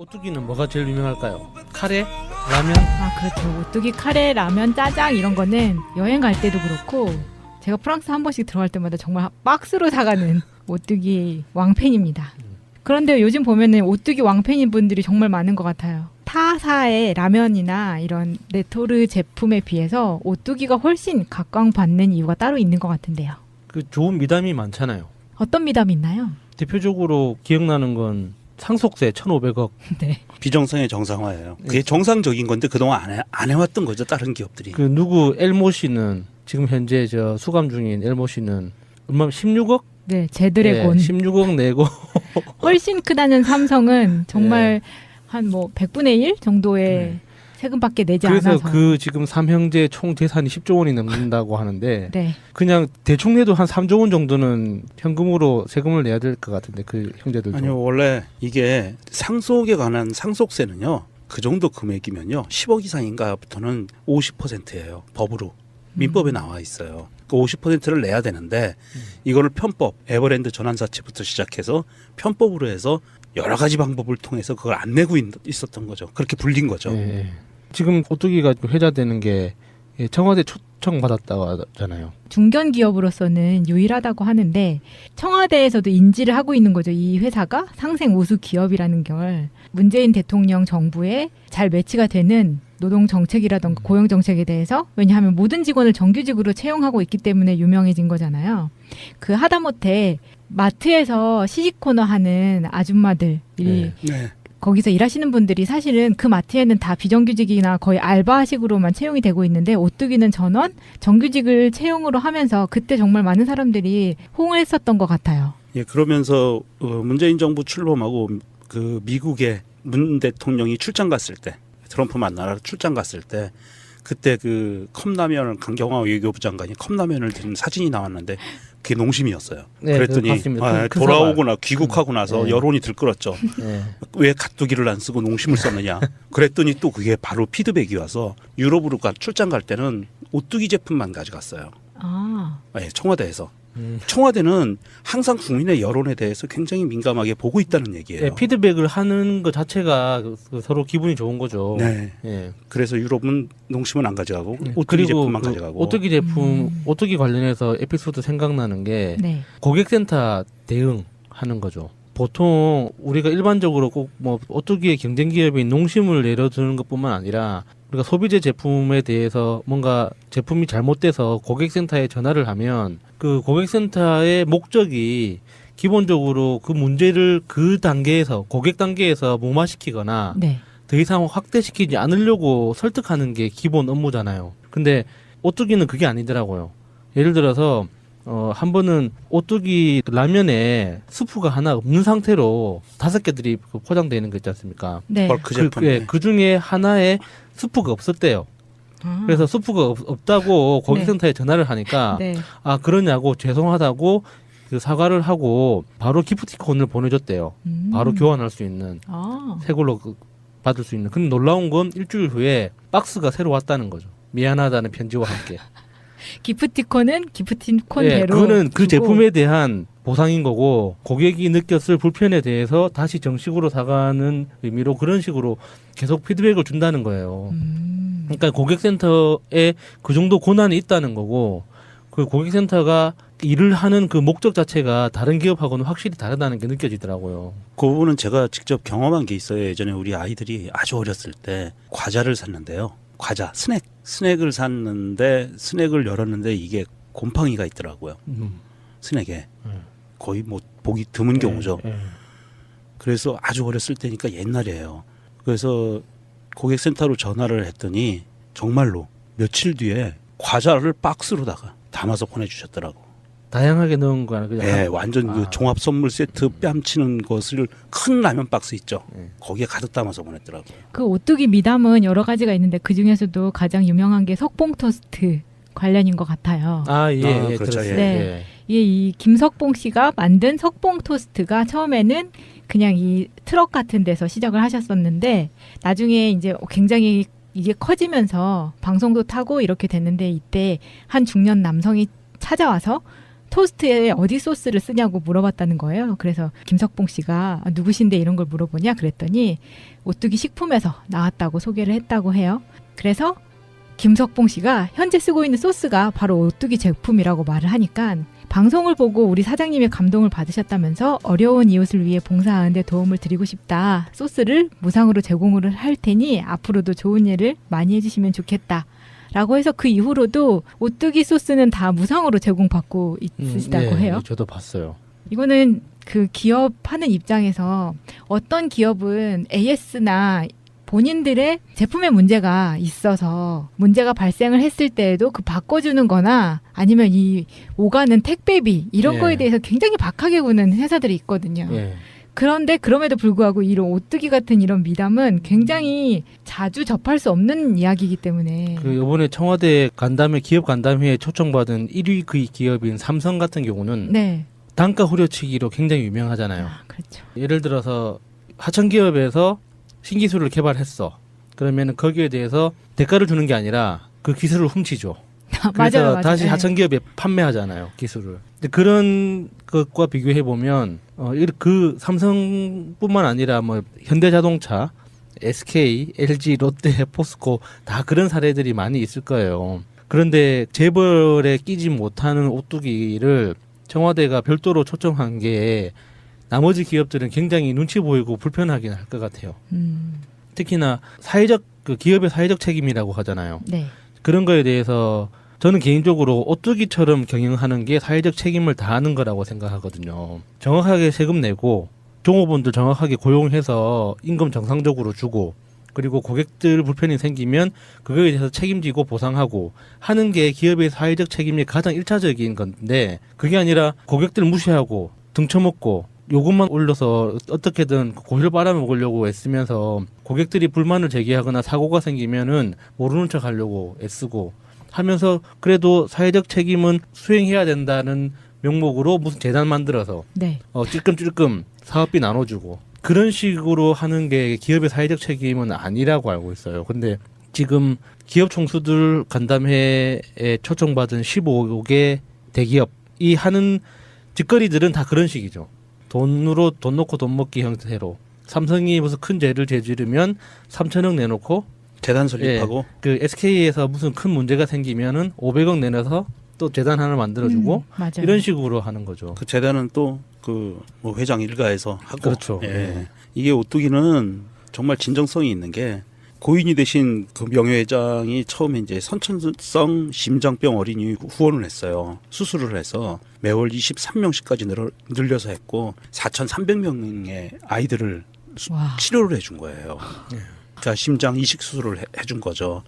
오뚜기는 뭐가 제일 유명할까요? 카레? 라면? 아, 그렇죠. 오뚜기, 카레, 라면, 짜장 이런 거는 여행 갈 때도 그렇고 제가 프랑스 한 번씩 들어갈 때마다 정말 박스로 사가는 오뚜기 왕팬입니다. 그런데 요즘 보면은 오뚜기 왕팬인 분들이 정말 많은 것 같아요. 타사의 라면이나 이런 레토르 제품에 비해서 오뚜기가 훨씬 각광받는 이유가 따로 있는 것 같은데요. 그 좋은 미담이 많잖아요. 어떤 미담이 있나요? 대표적으로 기억나는 건 상속세 1,500억. 네. 비정상의 정상화예요. 그게 정상적인 건데 그동안 안 해왔던 거죠. 다른 기업들이. 그 누구 엘모 씨는 지금 현재 저 수감 중인 엘모 씨는 얼마 16억? 네, 제드래곤. 16억 내고 훨씬 크다는 삼성은 정말 한 뭐 100분의 1 정도의 세금밖에 내지 그래서 않아서. 그 지금 삼형제 총 재산이 10조 원이 넘는다고 하는데 네. 그냥 대충 내도 한 3조 원 정도는 현금으로 세금을 내야 될 것 같은데 그 형제들도. 아니요, 원래 이게 상속에 관한 상속세는요. 그 정도 금액이면요. 10억 이상인가부터는 50%예요. 법으로. 민법에 나와 있어요. 그 50%를 내야 되는데 이거를 편법, 에버랜드 전환사채부터 시작해서 편법으로 해서 여러 가지 방법을 통해서 그걸 안 내고 있었던 거죠. 그렇게 불린 거죠. 예. 지금 오뚜기가 회자되는 게 청와대 초청 받았다고 하잖아요. 중견 기업으로서는 유일하다고 하는데 청와대에서도 인지를 하고 있는 거죠. 이 회사가 상생 우수 기업이라는 걸 문재인 대통령 정부에 잘 매치가 되는 노동 정책이라던가 고용 정책에 대해서, 왜냐하면 모든 직원을 정규직으로 채용하고 있기 때문에 유명해진 거잖아요. 그 하다못해 마트에서 시식 코너 하는 아줌마들이 네. 거기서 일하시는 분들이 사실은 그 마트에는 다 비정규직이나 거의 알바식으로만 채용이 되고 있는데 오뚜기는 전원 정규직을 채용으로 하면서 그때 정말 많은 사람들이 호응을 했었던 것 같아요. 예, 그러면서 문재인 정부 출범하고 그 미국에 문 대통령이 출장 갔을 때, 트럼프 만나러 출장 갔을 때 그때 그 컵라면을 강경화 외교부 장관이 컵라면을 든 사진이 나왔는데 그게 농심이었어요. 네, 그랬더니 봤습니다. 그 돌아오거나 귀국하고 나서 네. 여론이 들끓었죠. 네. 왜 가뚜기를 안 쓰고 농심을 썼느냐. 그랬더니 또 그게 바로 피드백이 와서 유럽으로 출장 갈 때는 오뚜기 제품만 가져갔어요. 아, 네, 청와대에서. 청와대는 항상 국민의 여론에 대해서 굉장히 민감하게 보고 있다는 얘기예요. 네, 피드백을 하는 것 자체가 서로 기분이 좋은 거죠. 네. 예. 그래서 유럽은 농심은 안 가져가고 오뚜기 그리고 제품만 그 가져가고. 오뚜기 제품, 오뚜기 관련해서 에피소드 생각나는 게 네. 고객센터 대응하는 거죠. 보통 우리가 일반적으로 꼭 뭐 오뚜기의 경쟁 기업인 농심을 예로 드는 것뿐만 아니라 우리가 소비재 제품에 대해서 뭔가 제품이 잘못돼서 고객센터에 전화를 하면 그 고객센터의 목적이 기본적으로 그 문제를 그 단계에서 고객 단계에서 무마시키거나 네. 더 이상 확대시키지 않으려고 설득하는 게 기본 업무잖아요. 근데 오뚜기는 그게 아니더라고요. 예를 들어서 한 번은 오뚜기 라면에 스프가 하나 없는 상태로 5개들이 포장되어 있는 거 있지 않습니까? 네. 그 제품. 그 중에 하나에 스프가 없었대요. 아, 그래서 스프가 없다고 고객센터에 전화를 하니까 네. 아 그러냐고 죄송하다고 그 사과를 하고 바로 기프티콘을 보내줬대요. 바로 교환할 수 있는 아, 새 걸로 받을 수 있는. 근데 놀라운 건 일주일 후에 박스가 새로 왔다는 거죠. 미안하다는 편지와 함께. 기프티콘은 기프티콘대로. 그거는 그 주고. 제품에 대한 보상인 거고 고객이 느꼈을 불편에 대해서 다시 정식으로 사가는 의미로 그런 식으로 계속 피드백을 준다는 거예요. 그러니까 고객센터에 그 정도 고난이 있다는 거고 그 고객센터가 일을 하는 그 목적 자체가 다른 기업하고는 확실히 다르다는 게 느껴지더라고요. 그 부분은 제가 직접 경험한 게 있어요. 예전에 우리 아이들이 아주 어렸을 때 과자를 샀는데요. 과자, 스낵을 샀는데 스낵을 열었는데 이게 곰팡이가 있더라고요. 스낵에. 거의 뭐 보기 드문 경우죠. 그래서 아주 어렸을 때니까 옛날이에요. 그래서 고객센터로 전화를 했더니 정말로 며칠 뒤에 과자를 박스로다가 담아서 보내주셨더라고. 다양하게 넣은 거야. 그냥 네, 완전 그 종합 선물 세트 뺨치는 것을 큰 라면 박스 있죠. 거기에 가득 담아서 보냈더라고요. 그 오뚜기 미담은 여러 가지가 있는데 그 중에서도 가장 유명한 게 석봉 토스트 관련인 것 같아요. 예, 그렇죠. 들었어요. 네. 이 김석봉 씨가 만든 석봉 토스트가 처음에는 그냥 이 트럭 같은 데서 시작을 하셨었는데 나중에 이제 굉장히 이게 커지면서 방송도 타고 이렇게 됐는데 이때 한 중년 남성이 찾아와서 토스트에 어디 소스를 쓰냐고 물어봤다는 거예요. 그래서 김석봉 씨가 누구신데 이런 걸 물어보냐 그랬더니 오뚜기 식품에서 나왔다고 소개를 했다고 해요. 그래서 김석봉 씨가 현재 쓰고 있는 소스가 바로 오뚜기 제품이라고 말을 하니까 방송을 보고 우리 사장님의 감동을 받으셨다면서 어려운 이웃을 위해 봉사하는 데 도움을 드리고 싶다. 소스를 무상으로 제공을 할 테니 앞으로도 좋은 일을 많이 해주시면 좋겠다. 라고 해서 그 이후로도 오뚜기 소스는 다 무상으로 제공받고 있으시다고 해요. 저도 봤어요. 이거는 그 기업하는 입장에서 어떤 기업은 AS나 본인들의 제품에 문제가 있어서 문제가 발생을 했을 때에도 그 바꿔주는 거나 아니면 이 오가는 택배비 이런 거에 대해서 굉장히 박하게 구는 회사들이 있거든요. 그런데 그럼에도 불구하고 이런 오뚜기 같은 이런 미담은 굉장히 자주 접할 수 없는 이야기이기 때문에 그 이번에 청와대 간담회 기업 간담회에 초청받은 1위 그 기업인 삼성 같은 경우는 네. 단가 후려치기로 굉장히 유명하잖아요. 그렇죠. 예를 들어서 하청 기업에서 신기술을 개발했어. 그러면 거기에 대해서 대가를 주는 게 아니라 그 기술을 훔치죠. 그래서 맞아요. 다시 네. 하청 기업에 판매하잖아요, 기술을. 근데 그런 것과 비교해 보면 그 삼성뿐만 아니라 뭐 현대자동차, SK, LG, 롯데, 포스코 다 그런 사례들이 많이 있을 거예요. 그런데 재벌에 끼지 못하는 오뚜기를 청와대가 별도로 초청한 게 나머지 기업들은 굉장히 눈치 보이고 불편하긴 할 것 같아요. 특히나 사회적 그 기업의 사회적 책임이라고 하잖아요. 네. 그런 거에 대해서 저는 개인적으로 오뚜기처럼 경영하는 게 사회적 책임을 다하는 거라고 생각하거든요. 정확하게 세금 내고 종업원들 정확하게 고용해서 임금 정상적으로 주고 그리고 고객들 불편이 생기면 그거에 대해서 책임지고 보상하고 하는 게 기업의 사회적 책임이 가장 1차적인 건데 그게 아니라 고객들 무시하고 등쳐먹고 요금만 올려서 어떻게든 고기를 빨아먹으려고 애쓰면서 고객들이 불만을 제기하거나 사고가 생기면은 모르는 척 하려고 애쓰고 하면서 그래도 사회적 책임은 수행해야 된다는 명목으로 무슨 재단 만들어서 네. 찔끔찔끔 사업비 나눠주고 그런 식으로 하는 게 기업의 사회적 책임은 아니라고 알고 있어요. 근데 지금 기업 총수들 간담회에 초청받은 15개 대기업이 하는 짓거리들은 다 그런 식이죠. 돈으로 돈 놓고 돈 먹기 형태로 삼성이 무슨 큰 죄를 저지르면 3천억 내놓고 재단 설립하고 그 SK에서 무슨 큰 문제가 생기면은 500억 내놔서 또 재단 하나 만들어주고 맞아요. 이런 식으로 하는 거죠. 그 재단은 또 그 뭐 회장 일가에서 하고 그렇죠. 예. 이게 오뚜기는 정말 진정성이 있는 게 고인이 되신 그 명예회장이 처음에 이제 선천성 심장병 어린이 후원을 했어요. 수술을 해서 매월 23명씩까지 늘려서 했고 4,300명의 아이들을 와. 치료를 해준 거예요. 그러니까 심장 이식 수술을 해준 거죠.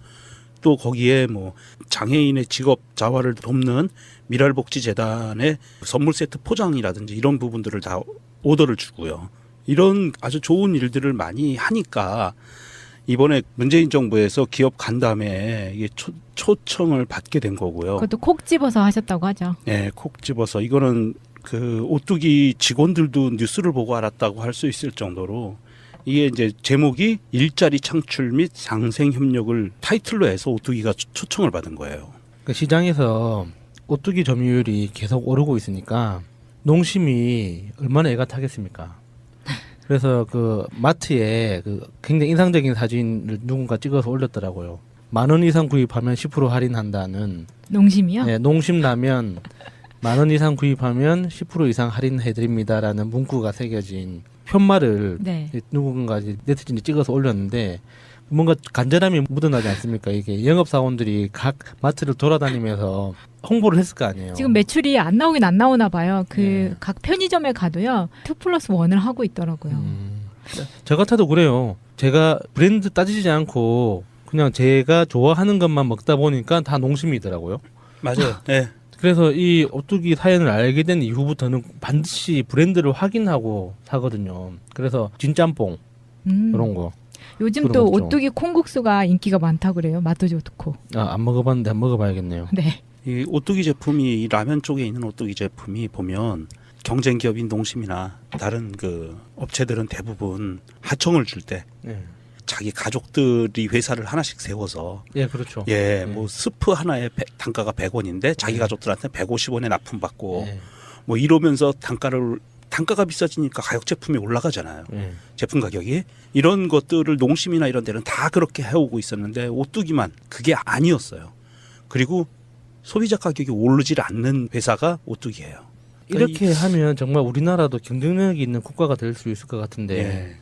또 거기에 뭐 장애인의 직업 자활을 돕는 미랄복지재단의 선물 세트 포장이라든지 이런 부분들을 다 오더를 주고요. 이런 아주 좋은 일들을 많이 하니까 이번에 문재인 정부에서 기업 간담회에 이게 초청을 받게 된 거고요. 그것도 콕 집어서 하셨다고 하죠. 네, 콕 집어서 이거는 그 오뚜기 직원들도 뉴스를 보고 알았다고 할 수 있을 정도로 이게 이제 제목이 일자리 창출 및 상생 협력을 타이틀로 해서 오뚜기가 초청을 받은 거예요. 그 시장에서 오뚜기 점유율이 계속 오르고 있으니까 농심이 얼마나 애가 타겠습니까? 그래서 그 마트에 그 굉장히 인상적인 사진을 누군가 찍어서 올렸더라고요. 10,000원 이상 구입하면 10% 할인한다는. 농심이요? 네, 농심 라면 10,000원 이상 구입하면 10% 이상 할인해드립니다라는 문구가 새겨진 편말을 네. 누군가 네티즌이 찍어서 올렸는데 뭔가 간절함이 묻어나지 않습니까? 이게 영업사원들이 각 마트를 돌아다니면서 홍보를 했을 거 아니에요. 지금 매출이 안 나오긴 안 나오나 봐요. 그 네. 각 편의점에 가도요. 2+1을 하고 있더라고요. 저 같아도 그래요. 제가 브랜드 따지지 않고 그냥 제가 좋아하는 것만 먹다 보니까 다 농심이더라고요. 맞아요. 네. 그래서 이 오뚜기 사연을 알게 된 이후부터는 반드시 브랜드를 확인하고 사거든요. 그래서 진짬뽕 이런 거. 요즘 그런 또 거 없죠. 오뚜기 콩국수가 인기가 많다고 그래요. 맛도 좋고. 안 먹어봤는데 한번 먹어봐야겠네요. 네. 이 오뚜기 제품이 이 라면 쪽에 있는 오뚜기 제품이 보면 경쟁 기업인 농심이나 다른 그 업체들은 대부분 하청을 줄 때 네. 자기 가족들이 회사를 하나씩 세워서 예, 그렇죠. 뭐 스프 하나에 단가가 100원인데 자기 가족들한테 150원에 납품받고 예. 뭐 이러면서 단가가 비싸지니까 가격 제품이 올라가잖아요. 예. 제품 가격이. 이런 것들을 농심이나 이런 데는 다 그렇게 해오고 있었는데 오뚜기만 그게 아니었어요. 그리고 소비자 가격이 오르질 않는 회사가 오뚜기예요. 이렇게 하면 정말 우리나라도 경쟁력이 있는 국가가 될 수 있을 것 같은데. 예.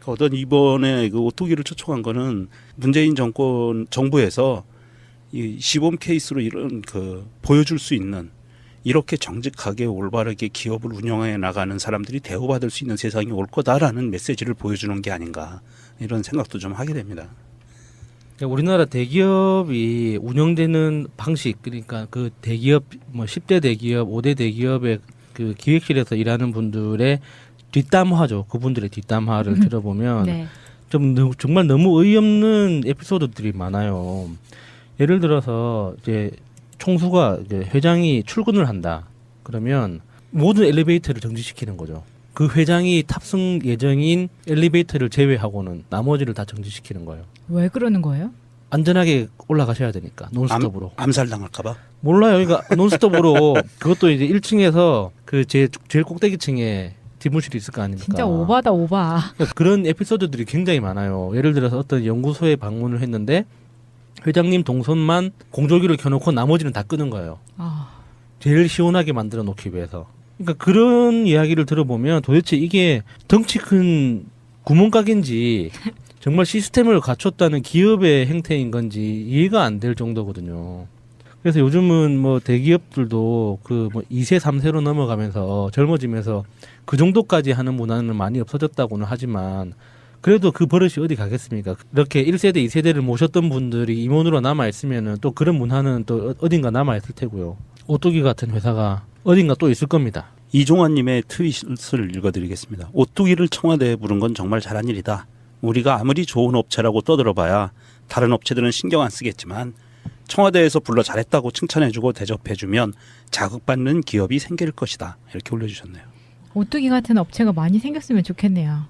어떤 이번에 그 오뚜기를 초청한 거는 문재인 정부에서 이 시범 케이스로 이런 그 보여줄 수 있는 이렇게 정직하게 올바르게 기업을 운영해 나가는 사람들이 대우받을 수 있는 세상이 올 거다라는 메시지를 보여주는 게 아닌가 이런 생각도 좀 하게 됩니다. 우리나라 대기업이 운영되는 방식, 그러니까 그 대기업 뭐 10대 대기업, 5대 대기업의 그 기획실에서 일하는 분들의 뒷담화죠. 그분들의 뒷담화를 들어보면 네. 정말 너무 어이없는 에피소드들이 많아요. 예를 들어서 이제 총수가 이제 회장이 출근을 한다. 그러면 모든 엘리베이터를 정지시키는 거죠. 그 회장이 탑승 예정인 엘리베이터를 제외하고는 나머지를 다 정지시키는 거예요. 왜 그러는 거예요? 안전하게 올라가셔야 되니까 논스톱으로. 암살당할까봐? 몰라요. 그러니까 논스톱으로 그것도 이제 1층에서 그 제일 꼭대기층에 집무실이 있을 거 아닙니까? 진짜 오바다 오바. 그러니까 그런 에피소드들이 굉장히 많아요. 예를 들어서 어떤 연구소에 방문을 했는데 회장님 동선만 공조기를 켜놓고 나머지는 다 끄는 거예요. 아, 제일 시원하게 만들어 놓기 위해서. 그러니까 그런 이야기를 들어보면 도대체 이게 덩치 큰 구멍가게인지 정말 시스템을 갖췄다는 기업의 행태인 건지 이해가 안 될 정도거든요. 그래서 요즘은 뭐 대기업들도 그 뭐 2세, 3세로 넘어가면서 젊어지면서 그 정도까지 하는 문화는 많이 없어졌다고는 하지만 그래도 그 버릇이 어디 가겠습니까? 이렇게 1세대, 2세대를 모셨던 분들이 임원으로 남아있으면은 또 그런 문화는 또 어딘가 남아있을 테고요. 오뚜기 같은 회사가 어딘가 또 있을 겁니다. 이종환님의 트윗을 읽어드리겠습니다. 오뚜기를 청와대에 부른 건 정말 잘한 일이다. 우리가 아무리 좋은 업체라고 떠들어봐야 다른 업체들은 신경 안 쓰겠지만 청와대에서 불러 잘했다고 칭찬해주고 대접해주면 자극받는 기업이 생길 것이다. 이렇게 올려주셨네요. 오뚜기 같은 업체가 많이 생겼으면 좋겠네요.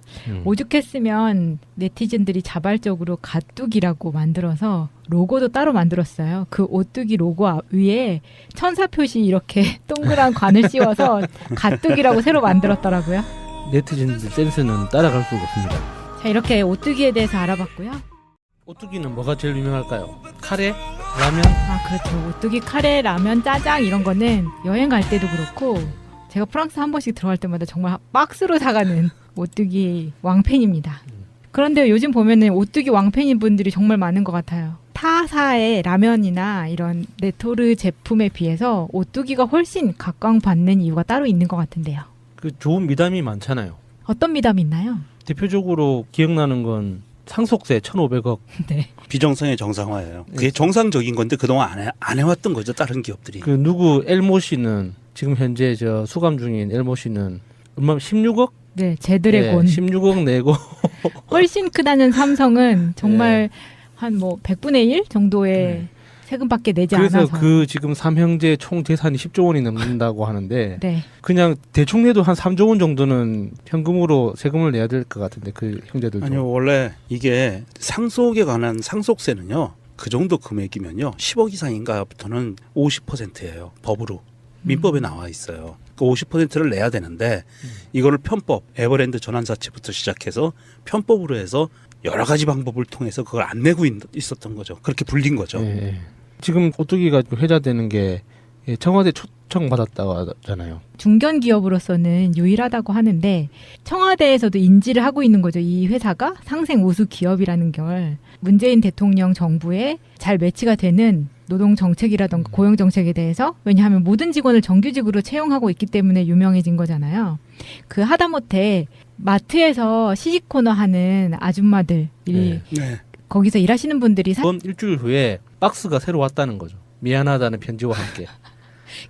오죽했으면 네티즌들이 자발적으로 가뚜기라고 만들어서 로고도 따로 만들었어요. 그 오뚜기 로고 위에 천사 표시 이렇게 동그란 관을 씌워서 가뚜기라고 새로 만들었더라고요. 네티즌들 센스는 따라갈 수가 없습니다. 자, 이렇게 오뚜기에 대해서 알아봤고요. 오뚜기는 뭐가 제일 유명할까요? 카레? 라면? 아, 그렇죠. 오뚜기 카레, 라면, 짜장 이런 거는 여행 갈 때도 그렇고 제가 프랑스 한 번씩 들어갈 때마다 정말 박스로 사가는 오뚜기 왕팬입니다. 그런데 요즘 보면은 오뚜기 왕팬인 분들이 정말 많은 것 같아요. 타사의 라면이나 이런 레토르 제품에 비해서 오뚜기가 훨씬 각광받는 이유가 따로 있는 것 같은데요. 그 좋은 미담이 많잖아요. 어떤 미담이 있나요? 대표적으로 기억나는 건 상속세 1,500억. 네. 비정상의 정상화예요. 그게 정상적인 건데 그동안 안 해왔던 거죠. 다른 기업들이. 그 누구 엘모 씨는 지금 현재 저 수감 중인 엘모 씨는 얼마 16억? 네, 제드래곤. 16억 내고 훨씬 크다는 삼성은 정말 한 뭐 100분의 1 정도의 세금밖에 내지 그래서 않아서. 그 지금 삼형제 총 재산이 10조 원이 넘는다고 하는데 네. 그냥 대충 내도 한 3조 원 정도는 현금으로 세금을 내야 될 것 같은데 그 형제들도. 아니요, 원래 이게 상속에 관한 상속세는요. 그 정도 금액이면요. 10억 이상인가부터는 50%예요. 법으로. 민법에 나와 있어요. 그 50%를 내야 되는데 이거를 편법, 에버랜드 전환사채부터 시작해서 편법으로 해서 여러 가지 방법을 통해서 그걸 안 내고 있었던 거죠. 그렇게 불린 거죠. 예. 지금 오뚜기가 회자되는 게 청와대 초청 받았다고 하잖아요. 중견 기업으로서는 유일하다고 하는데 청와대에서도 인지를 하고 있는 거죠. 이 회사가 상생 우수 기업이라는 걸 문재인 대통령 정부에 잘 매치가 되는 노동 정책이라던가 고용 정책에 대해서, 왜냐하면 모든 직원을 정규직으로 채용하고 있기 때문에 유명해진 거잖아요. 그 하다못해 마트에서 시식 코너 하는 아줌마들이 네. 거기서 일하시는 분들이 이번 일주일 후에 박스가 새로 왔다는 거죠. 미안하다는 편지와 함께.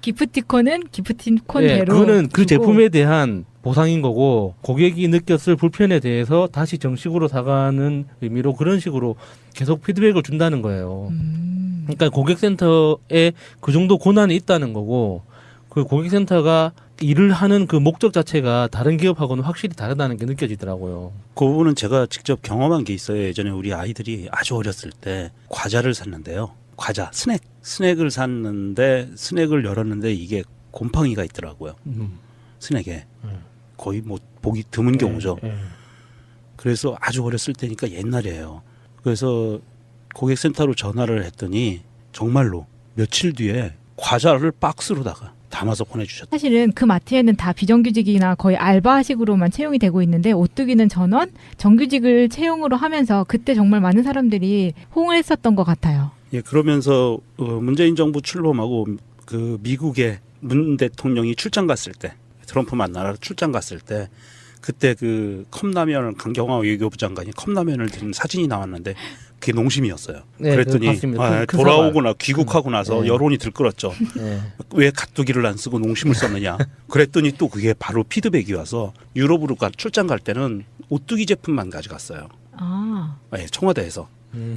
기프티콘은 기프티콘대로 그거는 그 주고. 제품에 대한 보상인 거고 고객이 느꼈을 불편에 대해서 다시 정식으로 사가는 의미로 그런 식으로 계속 피드백을 준다는 거예요. 그러니까 고객센터에 그 정도 고난이 있다는 거고 그 고객센터가 일을 하는 그 목적 자체가 다른 기업하고는 확실히 다르다는 게 느껴지더라고요. 그 부분은 제가 직접 경험한 게 있어요. 예전에 우리 아이들이 아주 어렸을 때 과자를 샀는데요. 과자, 스낵을 샀는데 스낵을 열었는데 이게 곰팡이가 있더라고요. 스낵에 거의 뭐 보기 드문 경우죠. 그래서 아주 어렸을 때니까 옛날이에요. 그래서 고객센터로 전화를 했더니 정말로 며칠 뒤에 과자를 박스로다가 담아서 보내주셨다. 사실은 그 마트에는 다 비정규직이나 거의 알바식으로만 채용이 되고 있는데 오뚜기는 전원 정규직을 채용으로 하면서 그때 정말 많은 사람들이 호응을 했었던 것 같아요. 예, 그러면서 문재인 정부 출범하고 그 미국에 문 대통령이 출장 갔을 때, 트럼프 만나러 출장 갔을 때 그때 그 컵라면을 강경화 외교부 장관이 컵라면을 든 사진이 나왔는데 그게 농심이었어요. 네, 그랬더니 봤습니다. 큰 돌아오거나 귀국하고 나서 네. 여론이 들끓었죠. 네. 왜 가뚜기를 안 쓰고 농심을 썼느냐. 그랬더니 또 그게 바로 피드백이 와서 유럽으로 출장 갈 때는 오뚜기 제품만 가져갔어요. 아, 네, 청와대에서.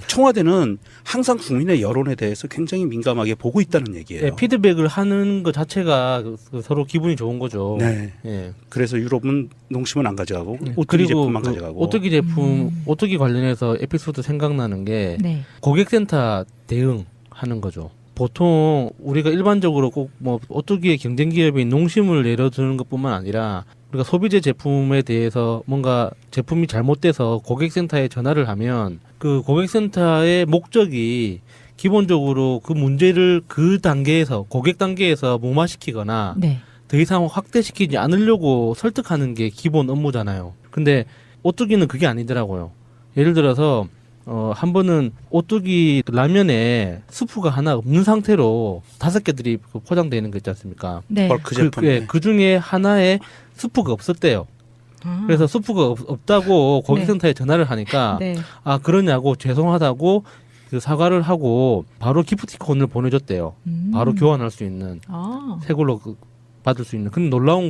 청와대는 항상 국민의 여론에 대해서 굉장히 민감하게 보고 있다는 얘기예요. 네, 피드백을 하는 것 자체가 서로 기분이 좋은 거죠. 네. 예. 그래서 유럽은 농심은 안 가져가고 오뚜기 그리고 제품만 그 가져가고. 오뚜기 제품, 오뚜기 관련해서 에피소드 생각나는 게 네. 고객센터 대응하는 거죠. 보통 우리가 일반적으로 꼭 뭐 오뚜기의 경쟁 기업인 농심을 예로 드는 것뿐만 아니라 우리가 소비재 제품에 대해서 뭔가 제품이 잘못돼서 고객센터에 전화를 하면 그 고객센터의 목적이 기본적으로 그 문제를 그 단계에서 고객 단계에서 무마시키거나 네. 더 이상 확대시키지 않으려고 설득하는 게 기본 업무잖아요. 근데 오뚜기는 그게 아니더라고요. 예를 들어서 한 번은 오뚜기 라면에 스프가 하나 없는 상태로 5개들이 포장되어 있는 거 있지 않습니까? 네. 그 제품에 그 중에 하나에 스프가 없었대요. 아, 그래서 스프가 없다고 고객센터에 전화를 하니까 네. 아 그러냐고 죄송하다고 그 사과를 하고 바로 기프티콘을 보내줬대요. 바로 교환할 수 있는 아. 새 걸로 받을 수 있는. 근데 놀라운